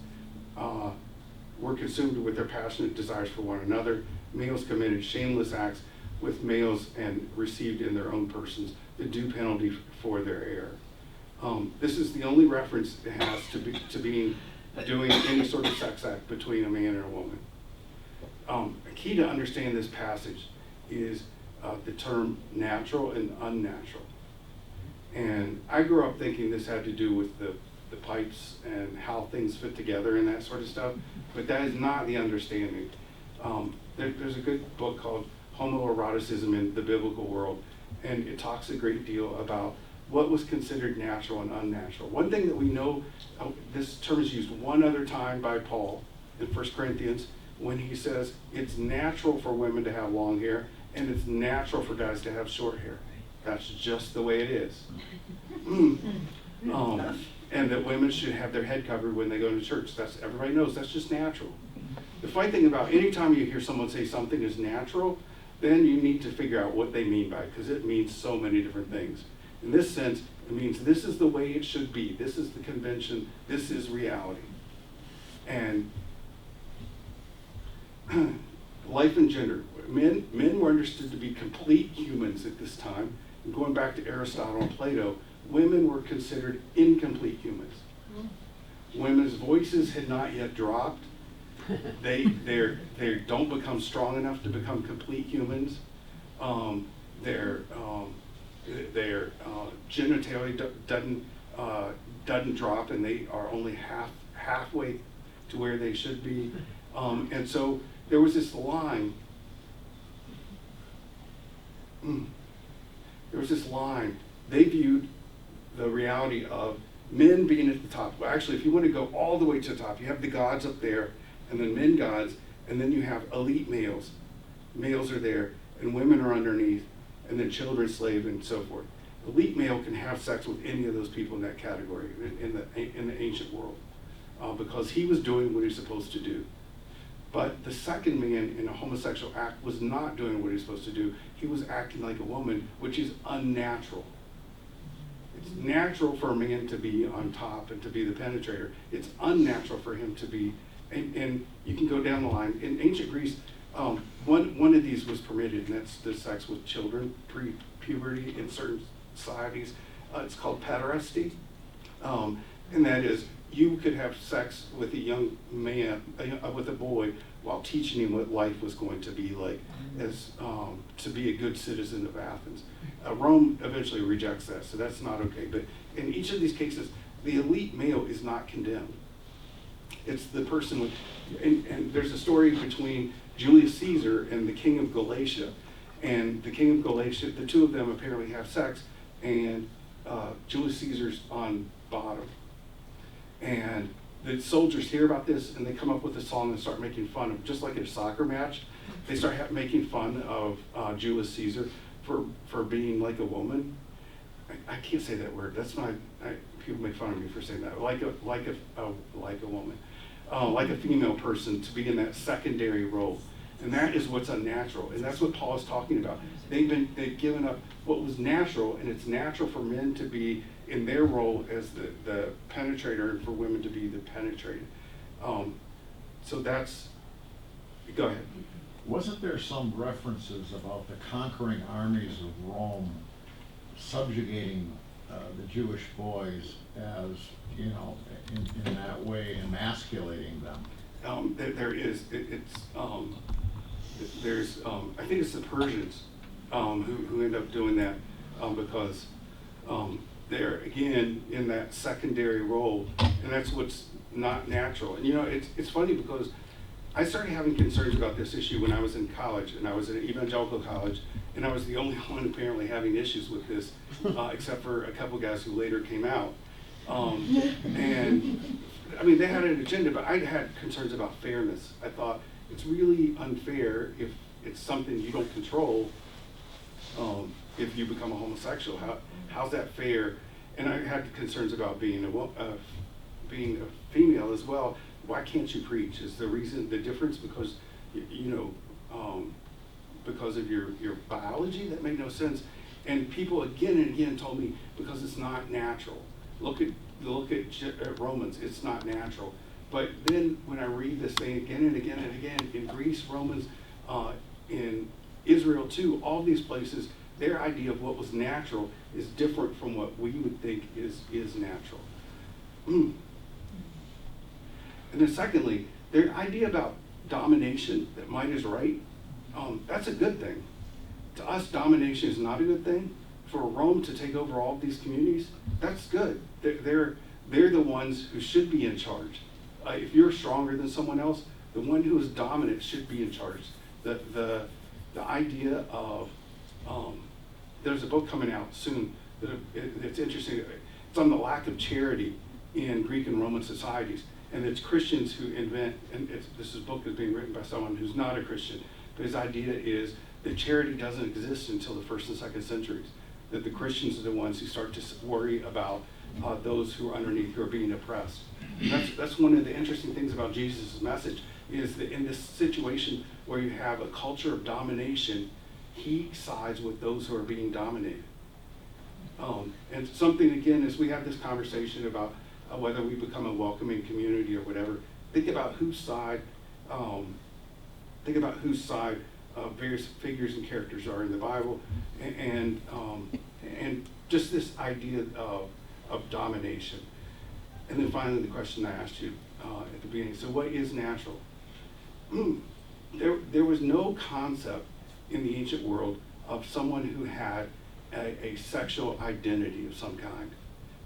were consumed with their passionate desires for one another. Males committed shameless acts with males and received in their own persons the due penalty for their error. This is the only reference it has to doing any sort of sex act between a man and a woman. A key to understand this passage is the term natural and unnatural. And I grew up thinking this had to do with the pipes and how things fit together and that sort of stuff, but that is not the understanding. There's a good book called Homoeroticism in the Biblical World, and it talks a great deal about what was considered natural and unnatural. One thing that we know, this term is used one other time by Paul in 1 Corinthians, when he says it's natural for women to have long hair and it's natural for guys to have short hair. That's just the way it is. And that women should have their head covered when they go to church. Everybody knows that's just natural. The funny thing about anytime you hear someone say something is natural, then you need to figure out what they mean by it, because it means so many different things. In this sense, it means this is the way it should be. This is the convention. This is reality. And life and gender. Men were understood to be complete humans at this time. And going back to Aristotle and Plato, women were considered incomplete humans. Women's voices had not yet dropped. They don't become strong enough to become complete humans. Their genitalia doesn't drop, and they are only halfway to where they should be. And so there was this line. They viewed the reality of men being at the top. Well, actually, if you want to go all the way to the top, you have the gods up there, and then men gods, and then you have elite males. Males are there, and women are underneath, and then children, slave, and so forth. Elite male can have sex with any of those people in that category in the ancient world, because he was doing what he's supposed to do. But the second man in a homosexual act was not doing what he was supposed to do. He was acting like a woman, which is unnatural. It's natural for a man to be on top and to be the penetrator. It's unnatural for him to be, and you can go down the line. In ancient Greece, one of these was permitted, and that's the sex with children, pre-puberty in certain societies. It's called pederasty, and that is, you could have sex with a young man, with a boy, while teaching him what life was going to be like, as to be a good citizen of Athens. Rome eventually rejects that, so that's not okay. But in each of these cases, the elite male is not condemned. It's the person with, and there's a story between Julius Caesar and the king of Galatia. And the king of Galatia, the two of them apparently have sex, and Julius Caesar's on bottom. And the soldiers hear about this, and they come up with a song and start making fun of, just like at a soccer match, they start making fun of Julius Caesar for being like a woman. I can't say that word. That's not. People make fun of me for saying that. Like a woman, like a female person, to be in that secondary role. And that is what's unnatural, and that's what Paul is talking about. They've given up what was natural, and it's natural for men to be in their role as the penetrator and for women to be the penetrated. So that's, go ahead. Wasn't there some references about the conquering armies of Rome subjugating the Jewish boys as, you know, in that way, emasculating them? There is. There's, I think it's the Persians who end up doing that because they're, again, in that secondary role, and that's what's not natural. And, you know, it's funny because I started having concerns about this issue when I was in college, and I was at an evangelical college, and I was the only one apparently having issues with this, except for a couple guys who later came out. And I mean, they had an agenda, but I had concerns about fairness. I thought it's really unfair if it's something you don't control. If you become a homosexual, how's that fair? And I had concerns about being a female as well. Why can't you preach? Is the reason the difference because because of your biology? That made no sense. And people again and again told me because it's not natural. Look at Romans, it's not natural. But then when I read this thing again and again and again, in Greece, Romans, in Israel too, all these places, their idea of what was natural is different from what we would think is natural. And then secondly, their idea about domination, that might is right, that's a good thing. To us, domination is not a good thing. For Rome to take over all of these communities, that's good. They're the ones who should be in charge. If you're stronger than someone else, the one who is dominant should be in charge. The idea of, there's a book coming out soon that it's interesting. It's on the lack of charity in Greek and Roman societies, and it's Christians who invent. And this book is being written by someone who's not a Christian, but his idea is that charity doesn't exist until the 1st and 2nd centuries. That the Christians are the ones who start to worry about those who are underneath, who are being oppressed. And that's one of the interesting things about Jesus' message, is that in this situation where you have a culture of domination, he sides with those who are being dominated. And something, again, as we have this conversation about whether we become a welcoming community or whatever, think about whose side various figures and characters are in the Bible, and just this idea of domination. And then finally, the question I asked you at the beginning, so what is natural? There was no concept in the ancient world of someone who had a sexual identity of some kind.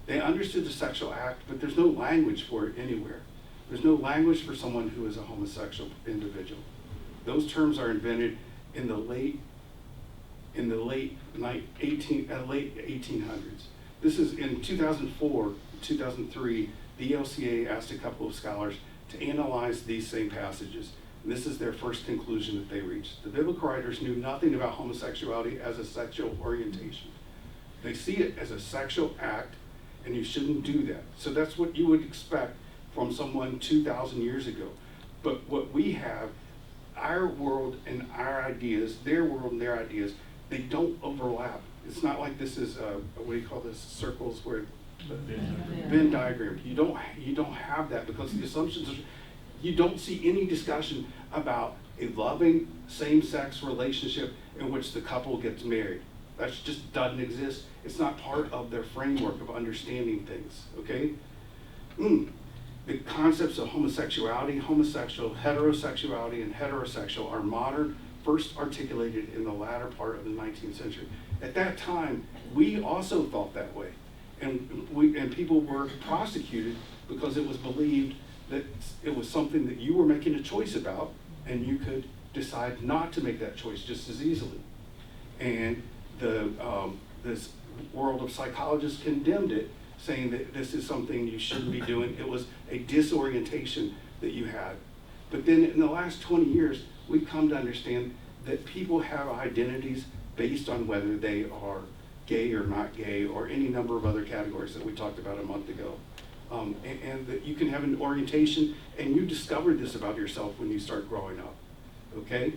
They understood the sexual act, but there's no language for it anywhere. There's no language for someone who is a homosexual individual. Those terms are invented in the late 1800s. This is in 2004, 2003, the LCA asked a couple of scholars to analyze these same passages. And this is their first conclusion that they reached. The biblical writers knew nothing about homosexuality as a sexual orientation. They see it as a sexual act, and you shouldn't do that. So that's what you would expect from someone 2,000 years ago. But what we have, our world and our ideas, their world and their ideas, they don't overlap. It's not like this is what do you call this, circles where Venn diagram. You don't have that, because the assumptions are, you don't see any discussion about a loving same-sex relationship in which the couple gets married. That just doesn't exist. It's not part of their framework of understanding things, okay? The concepts of homosexuality, heterosexuality, and heterosexual are modern, first articulated in the latter part of the 19th century. At that time, we also thought that way. And people were prosecuted because it was believed that it was something that you were making a choice about, and you could decide not to make that choice just as easily. And this world of psychologists condemned it, saying that this is something you shouldn't be doing. It was a disorientation that you had. But then in the last 20 years, we've come to understand that people have identities based on whether they are gay or not gay, or any number of other categories that we talked about a month ago. And that you can have an orientation, and you discover this about yourself when you start growing up. okay?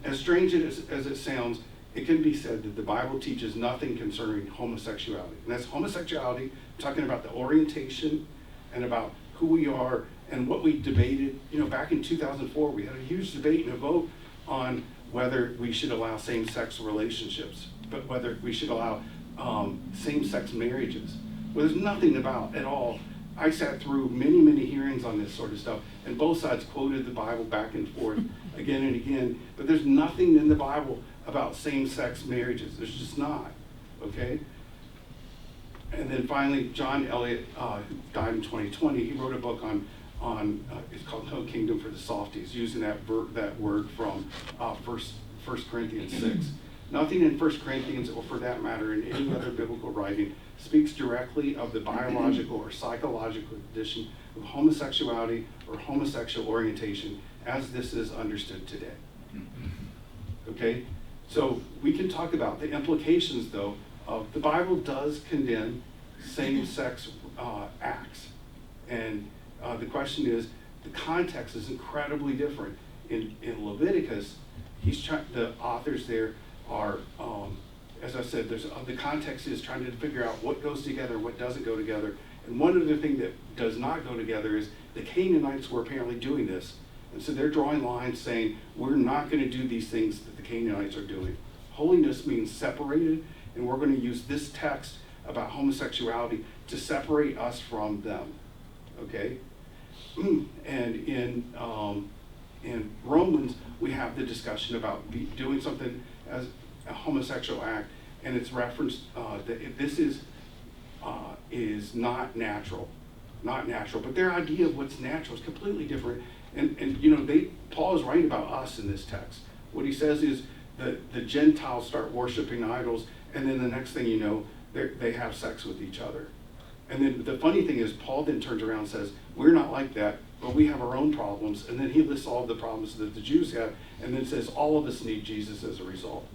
As strange as it sounds, it can be said that the Bible teaches nothing concerning homosexuality. And that's homosexuality, talking about the orientation and about who we are and what we debated. You know, back in 2004, we had a huge debate and a vote on whether we should allow same-sex relationships, but whether we should allow same-sex marriages. Well, there's nothing about at all. I sat through many hearings on this sort of stuff, and both sides quoted the Bible back and forth again and again, but there's nothing in the Bible about same-sex marriages. There's just not, okay? And then finally, John Eliot, who died in 2020, he wrote a book on it's called No Kingdom for the Softies, using that word from 1 Corinthians 6. Nothing in 1 Corinthians, or for that matter in any other biblical writing, speaks directly of the biological or psychological condition of homosexuality or homosexual orientation as this is understood today. Okay? So we can talk about the implications, though, of the Bible does condemn same-sex acts. And the question is, the context is incredibly different. In Leviticus, the authors there are, as I said, the context is trying to figure out what goes together, what doesn't go together. And one of the things that does not go together is the Canaanites were apparently doing this. And so they're drawing lines saying, we're not going to do these things that the Canaanites are doing. Holiness means separated, and we're going to use this text about homosexuality to separate us from them, okay? And in Romans, we have the discussion about doing something as a homosexual act, and it's referenced that this is not natural, but their idea of what's natural is completely different. And you know, Paul is writing about us in this text. What he says is the Gentiles start worshiping idols, and then the next thing you know, they have sex with each other. And then the funny thing is, Paul then turns around and says, we're not like that, but we have our own problems. And then he lists all of the problems that the Jews have, and then says all of us need Jesus as a result.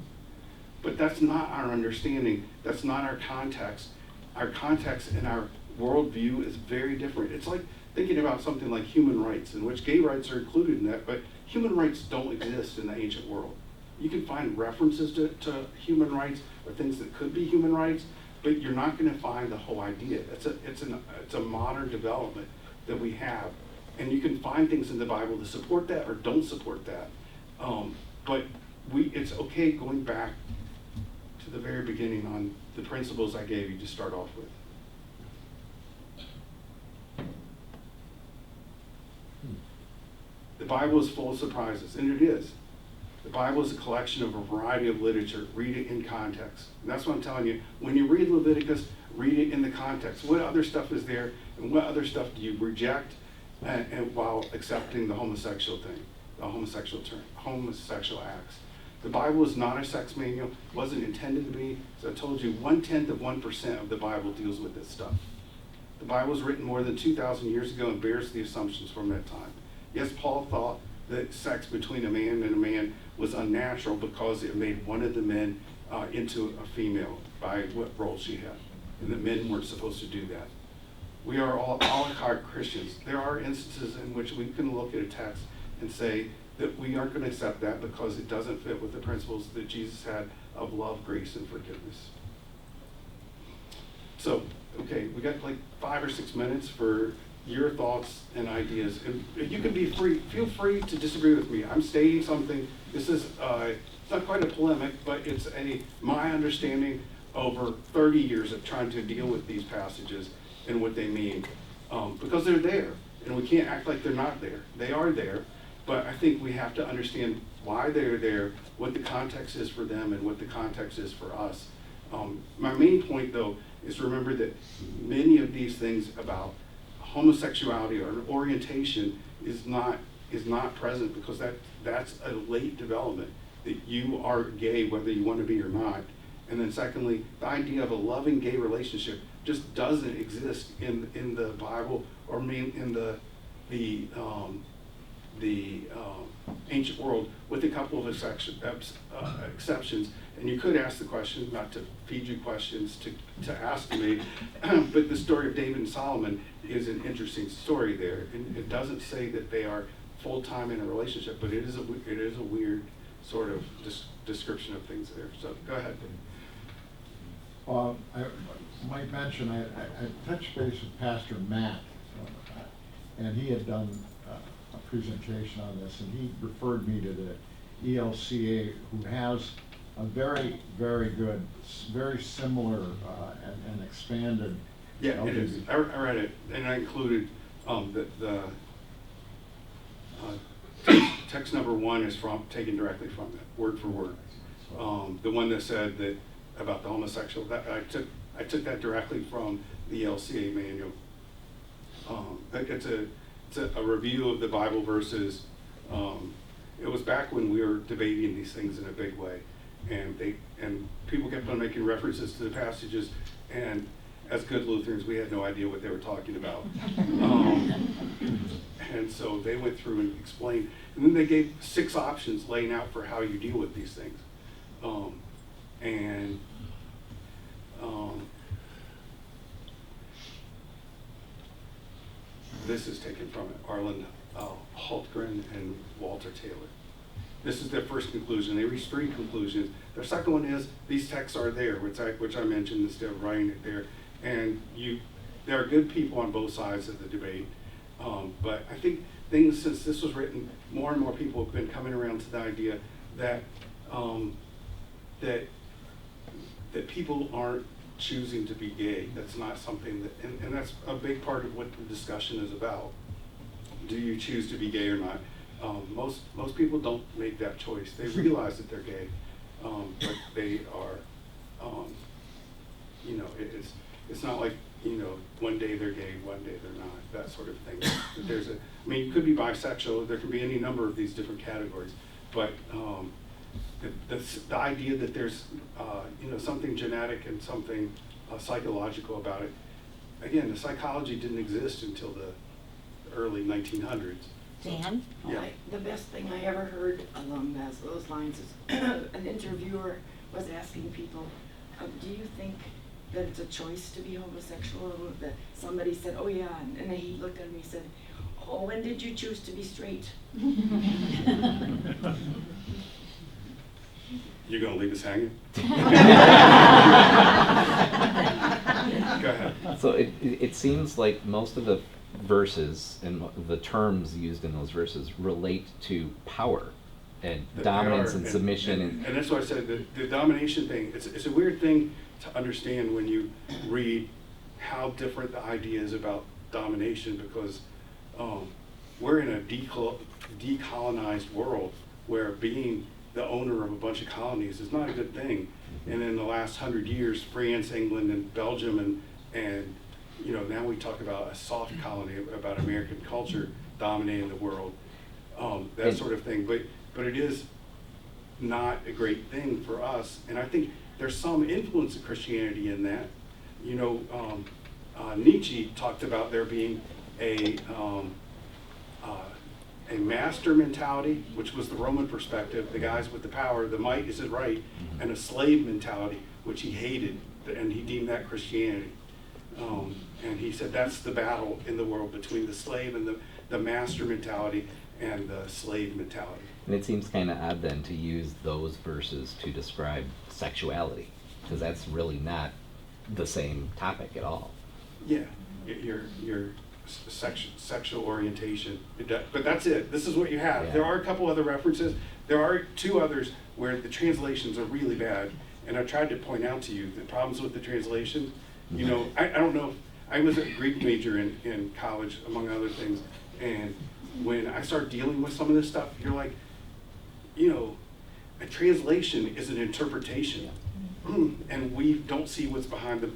But that's not our understanding. That's not our context. Our context and our worldview is very different. It's like thinking about something like human rights, in which gay rights are included in that, but human rights don't exist in the ancient world. You can find references to human rights or things that could be human rights, but you're not going to find the whole idea. It's a modern development that we have, and you can find things in the Bible that support that or don't support that. But it's okay going back to the very beginning on the principles I gave you to start off with. The Bible is full of surprises, and it is. The Bible is a collection of a variety of literature. Read it in context. And that's what I'm telling you. When you read Leviticus, read it in the context. What other stuff is there, and what other stuff do you reject and while accepting the homosexual thing, the homosexual acts? The Bible is not a sex manual. It wasn't intended to be. So I told you, 0.1% of the Bible deals with this stuff. The Bible was written more than 2,000 years ago and bears the assumptions from that time. Yes, Paul thought that sex between a man and a man was unnatural because it made one of the men into a female by what role she had, and that men weren't supposed to do that. We are all a la carte Christians. There are instances in which we can look at a text and say that we aren't going to accept that because it doesn't fit with the principles that Jesus had of love, grace, and forgiveness. So, okay, we got like 5 or 6 minutes for your thoughts and ideas, and you can feel free to disagree with me. I'm stating something. This is it's not quite a polemic, but it's my understanding over 30 years of trying to deal with these passages and what they mean, because they're there, and we can't act like they're not there. They are there, but I think we have to understand why they're there, what the context is for them, and what the context is for us. My main point, though, is remember that many of these things about homosexuality or an orientation is not present, because that's a late development, that you are gay whether you want to be or not. And then secondly, the idea of a loving gay relationship just doesn't exist in the Bible, or in the ancient world, with a couple of exceptions. And you could ask the question, not to feed you questions to ask me, but the story of David and Solomon is an interesting story there. And it doesn't say that they are full-time in a relationship, but it is a weird sort of description of things there. So go ahead. I might mention, I touched base with Pastor Matt, and he had done a presentation on this, and he referred me to the ELCA, who has a very, very good, very similar and expanded. Yeah, it is. I read it, and I included text number 1 is taken directly from it, word for word. The one that said that about the homosexual, that I took that directly from the LCA manual. It's a review of the Bible verses. It was back when we were debating these things in a big way, and people kept on making references to the passages, and as good Lutherans, we had no idea what they were talking about. And so they went through and explained, and then they gave 6 options laying out for how you deal with these things. This is taken from it, Arlen Hultgren and Walter Taylor. This is their first conclusion. They reached 3 conclusions. Their second one is these texts are there, which I mentioned instead of writing it there. And there are good people on both sides of the debate. But I think things, since this was written, more and more people have been coming around to the idea that that people aren't choosing to be gay. That's not something that, and that's a big part of what the discussion is about. Do you choose to be gay or not? Most people don't make that choice. They realize that they're gay, but they are, it's not like, one day they're gay, one day they're not, that sort of thing. You could be bisexual, there could be any number of these different categories, but the idea that there's, something genetic and something psychological about it, again, the psychology didn't exist until the early 1900s. Dan? Yeah. The best thing I ever heard along those lines is an interviewer was asking people, do you think that it's a choice to be homosexual? And somebody said, oh yeah, and then he looked at me and said, oh, when did you choose to be straight? You're gonna leave us hanging? Go ahead. So it seems like most of the verses and the terms used in those verses relate to power and dominance and submission. And that's why I said the domination thing, it's a weird thing to understand when you read how different the idea is about domination, because we're in a decolonized world where being the owner of a bunch of colonies is not a good thing. And in the last 100 years, France, England, and Belgium, and now we talk about a soft colony, about American culture dominating the world, that sort of thing. But it is not a great thing for us. And I think there's some influence of Christianity in that. Nietzsche talked about there being a master mentality, which was the Roman perspective, the guys with the power, the might is his right, and a slave mentality, which he hated, and he deemed that Christianity. And he said that's the battle in the world between the slave and the master mentality and the slave mentality. And it seems kind of odd then to use those verses to describe sexuality, because that's really not the same topic at all. Yeah, your sexual orientation, but that's it. This is what you have. Yeah. There are a couple other references. There are 2 others where the translations are really bad, and I tried to point out to you the problems with the translation. I don't know. I was a Greek major in college, among other things, and when I start dealing with some of this stuff, you're like, a translation is an interpretation, and we don't see what's behind the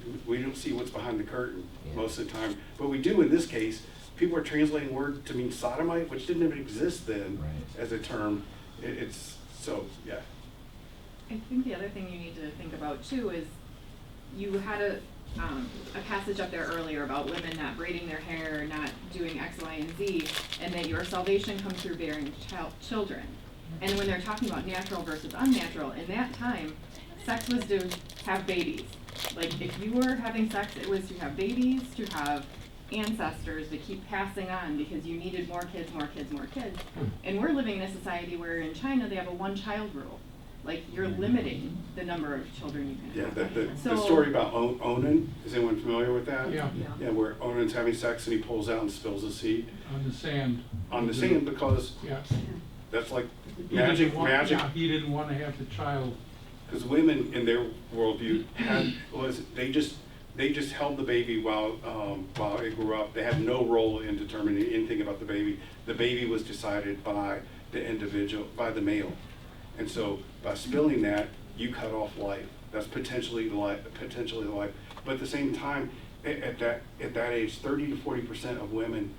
curtain most of the time. But we do in this case. People are translating word to mean sodomite, which didn't even exist then as a term. It's so, yeah. I think the other thing you need to think about too is you had a passage up there earlier about women not braiding their hair, not doing X, Y, and Z, and that your salvation comes through bearing children. And when they're talking about natural versus unnatural, in that time, sex was to have babies. Like, if you were having sex, it was to have babies, to have ancestors to keep passing on because you needed more kids, more kids, more kids. And we're living in a society where in China they have a one-child rule. Like, you're limiting the number of children you can Yeah, have. the So- story about Onan, is anyone familiar with that? Yeah, Yeah, where Onan's having sex and he pulls out and spills the seed on the sand. on the sand because Yeah. that's like He magic, didn't want- magic. yeah, he didn't want to have the child. Because women in their worldview they just held the baby while it grew up. They had no role in determining anything about the baby. The baby was decided by the individual, by the male. And so by spilling that, you cut off life. That's potentially the life. But at the same time, at that age, 30 to 40% of women,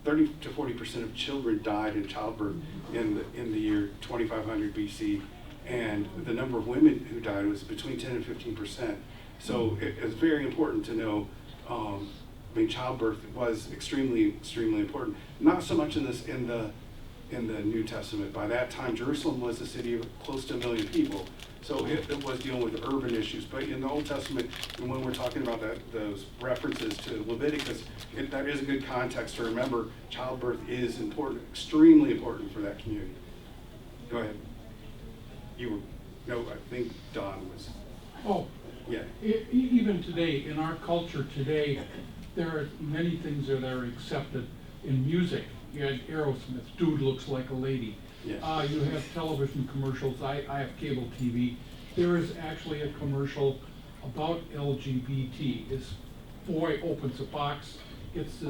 30 to 40% of children died in childbirth in the year 2500 BC, and the number of women who died was between 10 and 15%. So it's very important to know. Childbirth was extremely important. Not so much in the New Testament. By that time, Jerusalem was a city of close to 1 million people. So it was dealing with urban issues. But in the Old Testament, and when we're talking about those references to Leviticus, that is a good context to remember childbirth is important, extremely important for that community. Go ahead. I think Don was, Oh, yeah. even today, in our culture today, there are many things that are accepted in music. You had Aerosmith, Dude Looks Like a Lady. Yeah. You have television commercials. I have cable TV. There is actually a commercial about LGBT. This boy opens a box, gets the